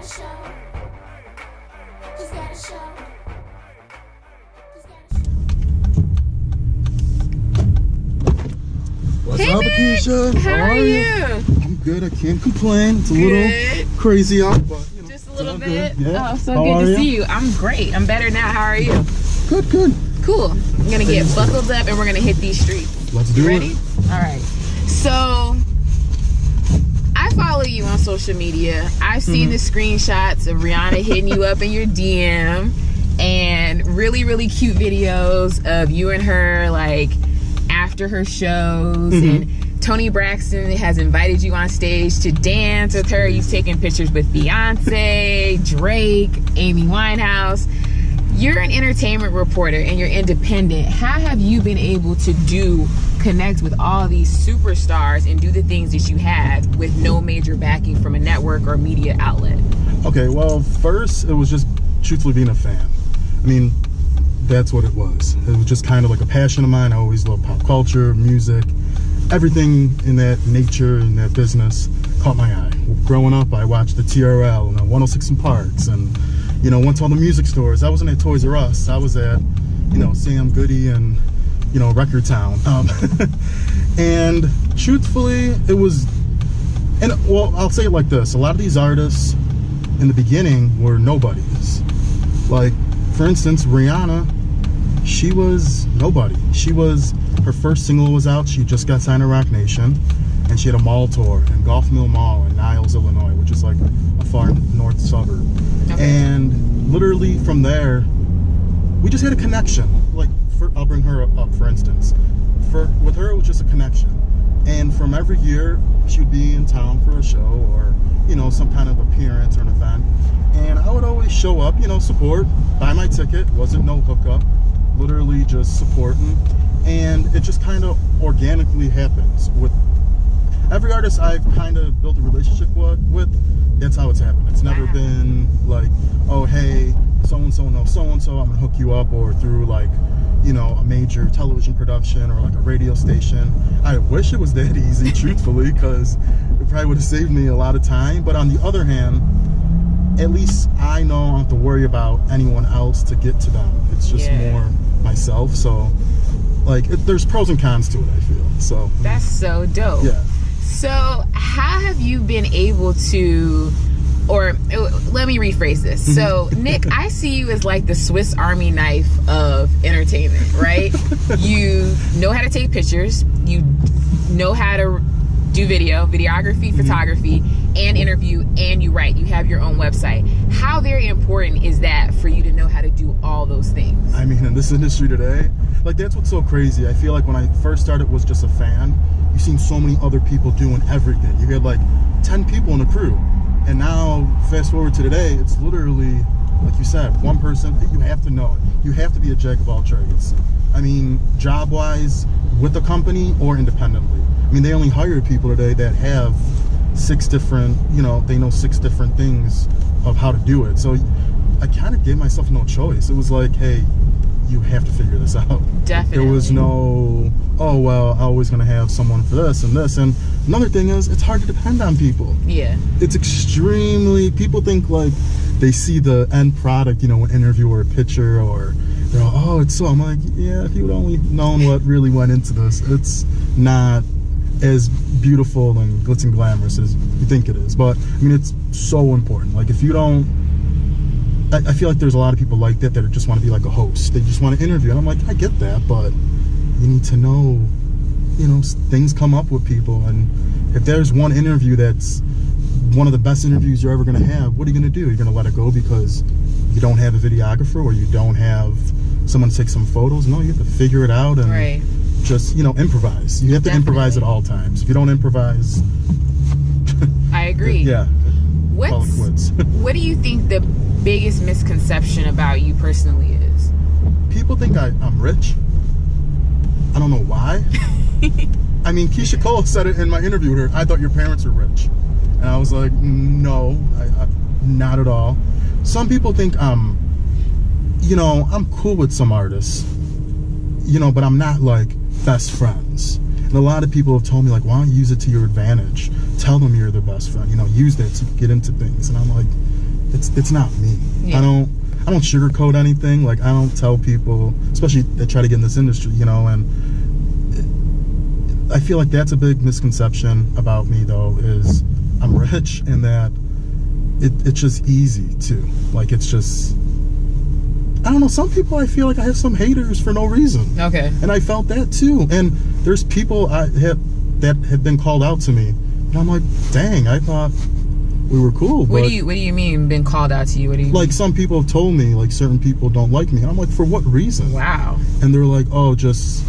What's hey up, Nick. Akisha? How are you? I'm good. I can't complain. It's a Good. little crazy out, but Just a little it's all bit. good. Yeah. Oh, so How good are to you? see you. I'm great. I'm better now. How are you? Good, good. Cool. I'm gonna get buckled up and we're gonna hit these streets. Let's do Ready? it. All right. So I follow you on social media. I've seen the screenshots of Rihanna hitting you up in your DM and really, really cute videos of you and her like after her shows and Toni Braxton has invited you on stage to dance with her. You've taken pictures with Beyonce, Drake, Amy Winehouse. You're an entertainment reporter and you're independent. How have you been able to connect with all these superstars and do the things that you have with no major backing from a network or media outlet? Okay, well, first, it was just truthfully being a fan. I mean, that's what it was. It was just kind of like a passion of mine. I always loved pop culture, music, everything in that nature, in that business caught my eye. Growing up, I watched the TRL and 106 in Parks and, you know, went to all the music stores. I wasn't at Toys R Us. I was at, you know, Sam Goody and, you know, Record Town. And truthfully, it was, and well, I'll say it like this. A lot of these artists in the beginning were nobodies. Like, for instance, Rihanna, she was nobody. Her first single was out. She just got signed to Rock Nation. And she had a mall tour in Golf Mill Mall in Niles, Illinois, which is like a far north suburb. Okay. And literally from there, we just had a connection. Like, I'll bring her up, for instance. With her, it was just a connection. And from every year, she would be in town for a show or, you know, some kind of appearance or an event. And I would always show up, you know, support, buy my ticket. Wasn't no hookup, literally just supporting. And it just kind of organically happens with every artist I've kind of built a relationship with. That's how it's happened. It's never been like, oh, hey, so-and-so knows so-and-so, I'm gonna hook you up, or through like, you know, a major television production or like a radio station. I wish it was that easy, truthfully, because it probably would have saved me a lot of time. But on the other hand, at least I know I don't have to worry about anyone else to get to them. It's just more myself. So, like, there's pros and cons to it, I feel. So that's so dope. Yeah. So how have you been able to, or let me rephrase this. So Nick, I see you as like the Swiss Army knife of entertainment, right? You know how to take pictures, you know how to do videography, photography, and interview, and you write. You have your own website. How very important is that for you to know how to do all those things? I mean, in this industry today, like, that's what's so crazy. I feel like when I first started was just a fan. You've seen so many other people doing everything. You had like 10 people in a crew. And now, fast forward to today, it's literally, like you said, one person. You have to know it. You have to be a jack of all trades. I mean, job-wise, with a company or independently. I mean, they only hire people today that have 6 different, you know, they know 6 different things of how to do it. So I kind of gave myself no choice. It was like, hey, you have to figure this out. Definitely. There was no, oh, well, I'm always going to have someone for this and this. And another thing is, it's hard to depend on people. Yeah. It's extremely, people think like they see the end product, you know, an interview or a picture, or they're like, oh, it's so, I'm like, yeah, if you would only known what really went into this, it's not as beautiful and glitz and glamorous as you think it is. But I mean, it's so important. Like, if you don't, I feel like there's a lot of people like that just want to be like a host. They just want to interview. And I'm like, I get that, but you need to know, you know, things come up with people. And if there's one interview that's one of the best interviews you're ever going to have, what are you going to do? You're going to let it go because you don't have a videographer or you don't have someone to take some photos? No, you have to figure it out and just, you know, improvise. You have to improvise at all times. If you don't improvise... I agree. What do you think the biggest misconception about you personally is? People think I'm rich. I don't know why. I mean, Keisha Cole said it in my interview with her. I thought your parents were rich. And I was like, no, not at all. Some people think you know, I'm cool with some artists, you know, but I'm not like best friends. And a lot of people have told me, like, why don't you use it to your advantage? Tell them you're their best friend, you know, use that to get into things. And I'm like, it's not me. Yeah. I don't sugarcoat anything. Like, I don't tell people, especially that try to get in this industry, you know, and I feel like that's a big misconception about me, though, is I'm rich, and that it's just easy too. Like, it's just, I don't know, some people, I feel like I have some haters for no reason. Okay. And I felt that too. And there's people that have been called out to me, and I'm like, dang, I thought we were cool. What do you mean been called out to you? What do you like mean? Some people have told me, like, certain people don't like me, and I'm like, for what reason? Wow. And they're like, oh, just,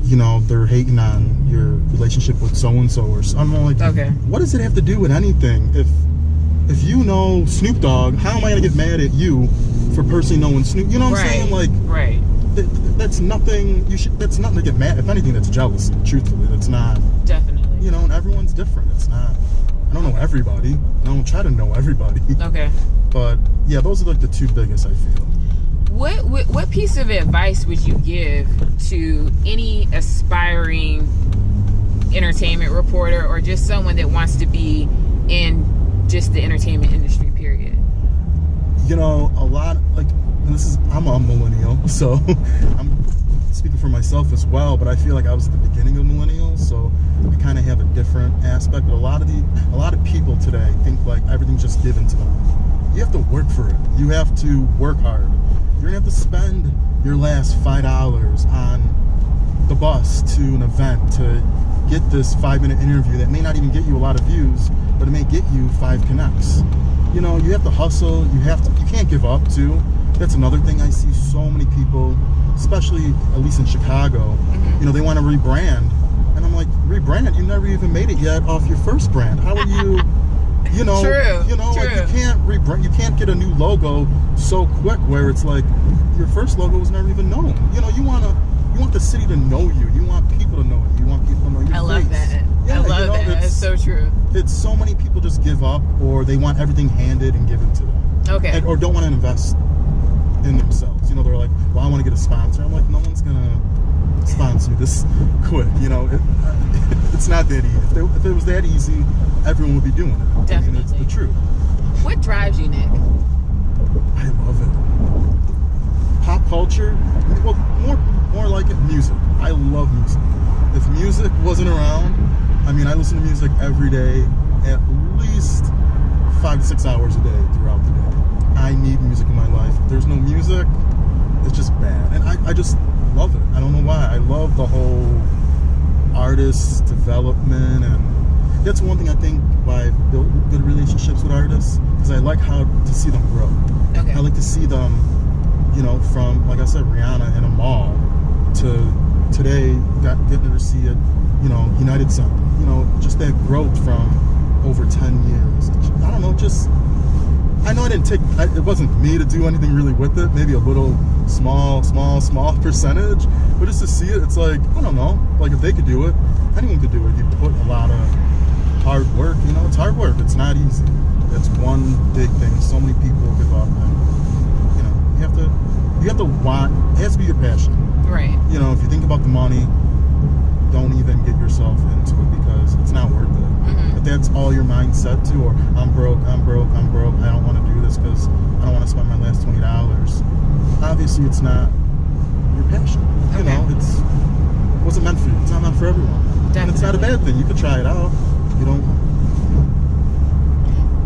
you know, they're hating on your relationship with so and so, or I'm like, okay, what does it have to do with anything? If you know Snoop Dogg, how am I gonna get mad at you for personally knowing Snoop? You know what I'm saying? Like, right. That's nothing. That's nothing to get mad. If anything, that's jealousy. Truthfully, that's not. Definitely. You know, and everyone's different. It's not. I don't know everybody. I don't try to know everybody. Okay. But yeah, those are like the two biggest, I feel. What piece of advice would you give to any aspiring entertainment reporter, or just someone that wants to be in just the entertainment industry, period? You know, a lot, like, and I'm a millennial, so I'm speaking for myself as well, but I feel like I was at the beginning of millennials, so I kind of have a different aspect. But a lot of people today think like everything's just given to them. You have to work for it. You have to work hard. You're gonna have to spend your last $5 on the bus to an event to get this 5-minute interview that may not even get you a lot of views, but it may get you 5 connects. You know, you have to hustle. You can't give up too. That's another thing I see so many people, especially at least in Chicago, mm-hmm. you know, they want to rebrand, and I'm like, rebrand? You never even made it yet off your first brand. How are you? You know, True. Like, you can't rebrand. You can't get a new logo so quick where it's like your first logo was never even known. You know, you want the city to know you. You want people to know it. You want people to know your face. I love that. Yeah, I love that. It's so true. It's so many people just give up, or they want everything handed and given to them. Okay. Or don't want to invest in themselves. You know, they're like, well, I want to get a sponsor. I'm like, no one's gonna sponsor you this quick. You know, it's not that easy. If it was that easy, everyone would be doing it. Definitely. I mean, it's the truth. What drives you, Nick? I love it. Pop culture, well, more like it, music. I love music. If music wasn't around, I mean, I listen to music every day, at least 5 to 6 hours a day throughout the day. I need music in my life. If there's no music, it's just bad. And I just love it. I don't know why. I love the whole artist development, and that's one thing I think why I've built good relationships with artists, because I like to see them grow. Okay. I like to see them, you know, from, like I said, Rihanna in a mall to today getting to see it, you know, United Center. You know, just that growth from over 10 years. I don't know, just, I know it wasn't me to do anything really with it, maybe a little small percentage, but just to see it, it's like, I don't know, like if they could do it, anyone could do it. You put a lot of hard work, you know, it's hard work, it's not easy. That's one big thing. So many people give up, and, you know, you have to want, it has to be your passion. Right. You know, if you think about the money, don't even get yourself into it, because it's not worth it. Mm-hmm. If that's all your mind set to, or I'm broke, I don't want to do this because I don't want to spend my last $20. Obviously, it's not your passion. You Okay. know, it wasn't meant for you. It's not meant for everyone. Definitely. And it's not a bad thing. You could try it out. You don't.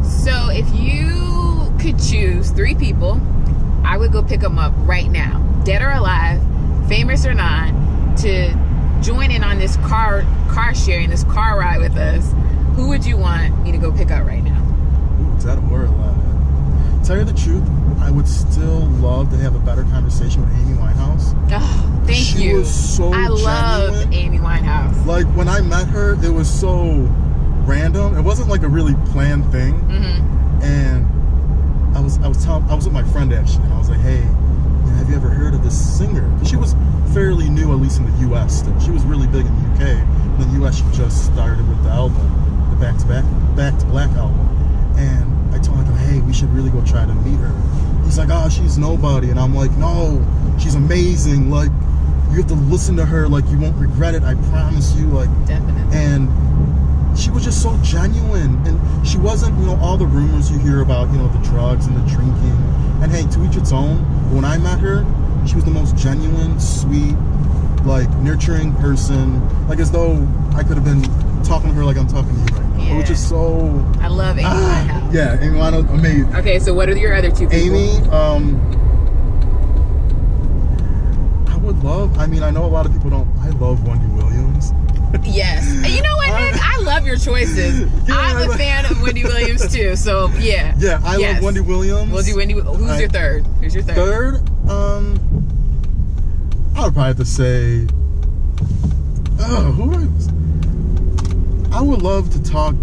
So if you could choose 3 people, I would go pick them up right now, dead or alive, famous or not, to join in on this car sharing, this car ride with us. Who would you want me to go pick up right now? Ooh, dead or alive. Tell you the truth, I would still love to have a better conversation with Amy Winehouse. Oh, thank you. She was so I love genuine. Amy Winehouse. Like, when I met her, it was so random. It wasn't like a really planned thing. Mm-hmm. And I was with my friend actually, and I was like, hey, have you ever heard of this singer? Because she was fairly new, at least in the U.S. still. She was really big in the UK. In the U.S., she just started with the album, the Back to Black album. And I told him, hey, we should really go try to meet her. He's like, oh, she's nobody. And I'm like, no, she's amazing. Like, you have to listen to her. Like, you won't regret it. I promise you. Like, Definitely. and she was just so genuine, and she wasn't, you know, all the rumors you hear about, you know, the drugs and the drinking. And hey, to each its own. But when I met her, she was the most genuine, sweet, like nurturing person, like as though I could have been talking to her like I'm talking to you right now. Yeah. Which is so. I love Amy Winehouse. Yeah, Amy Winehouse, amazing. Okay, so what are your other two people? Amy, I would love. I mean, I know a lot of people don't. I love Wendy Williams. Yes. And you know what, Nick? I love your choices. Yeah, I'm a fan of Wendy Williams too. So yeah. Yeah, I love Wendy Williams. We'll do Wendy. Who's your third? Who's your third? Third, I would probably have to say, I would love to talk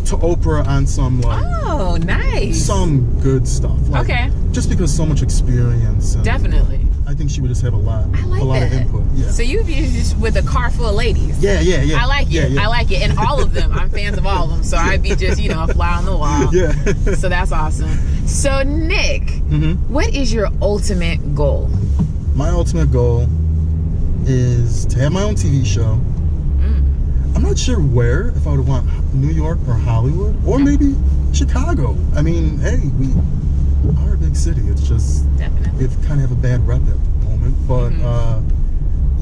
to Oprah on some like, oh, nice, some good stuff. Like, okay. Just because so much experience. And definitely. I think she would just have a lot. I like a lot that. of input. Yeah. So you'd be just with a car full of ladies. Yeah. I like it. Yeah. I like it, and all of them. I'm fans of all of them. So I'd be just, you know, a fly on the wall. Yeah. So that's awesome. So Nick, what is your ultimate goal? My ultimate goal is to have my own TV show. I'm not sure where, if I would want New York or Hollywood, or maybe Chicago. I mean, hey, we are a big city. It's just, Definitely. we kind of have a bad rep at the moment. But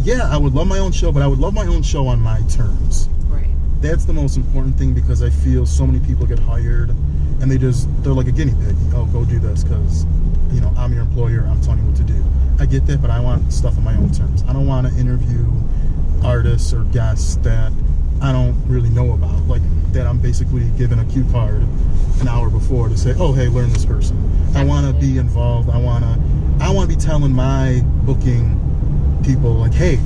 yeah, I would love my own show, but I would love my own show on my terms. Right. That's the most important thing, because I feel so many people get hired and they're like a guinea pig. Oh, go do this because, you know, I'm your employer, I'm telling you what to do. I get that, but I want stuff on my own terms. I don't want to interview artists or guests that I don't really know about, like that I'm basically given a cue card an hour before to say, oh, hey, learn this person. I want to be involved. I want to be telling my booking people, like, hey,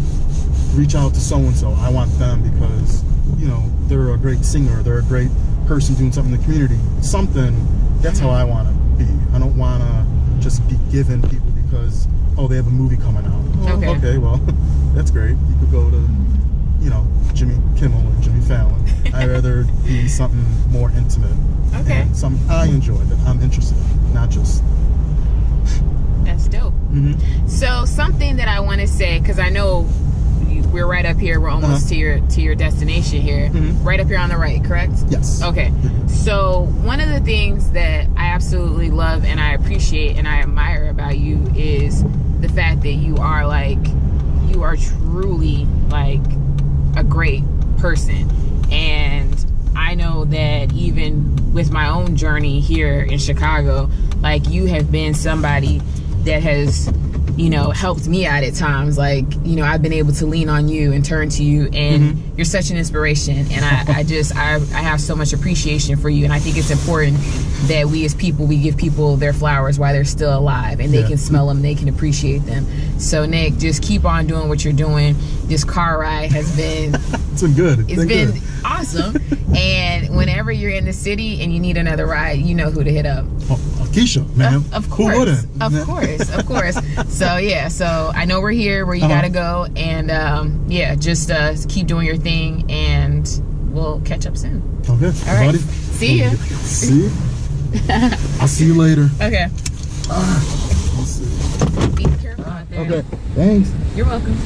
reach out to so-and-so. I want them because, you know, they're a great singer. They're a great person doing something in the community. Something, that's how I want to be. I don't want to just be given people because, oh, they have a movie coming out. Oh, okay, well, that's great. You could go to, you know, Jimmy Kimmel or Jimmy Fallon. I'd rather be something more intimate. Okay. And something I enjoy, that I'm interested in, not just. That's dope. So something that I want to say, because I know we're right up here. We're almost to your destination here. Right up here on the right, correct? Yes. Okay. So one of the things that I absolutely love and I appreciate and I admire about you is the fact that you are truly like a great person. And I know that even with my own journey here in Chicago, like you have been somebody that has, you know, helped me out at times. Like, you know, I've been able to lean on you and turn to you, and you're such an inspiration. And I have so much appreciation for you. And I think it's important that we as people, we give people their flowers while they're still alive, and they can smell them, they can appreciate them. So Nick, just keep on doing what you're doing. This car ride has been It's been good. It's been awesome. And whenever you're in the city and you need another ride, you know who to hit up. Akisha, man. Of course. Who wouldn't? Of course. So yeah, so I know we're here where you gotta go, and yeah, just keep doing your thing, and we'll catch up soon. Okay. All right. Buddy. See you. See? I'll see you later. Okay. Let's see. Be careful out there. Okay. Thanks. You're welcome.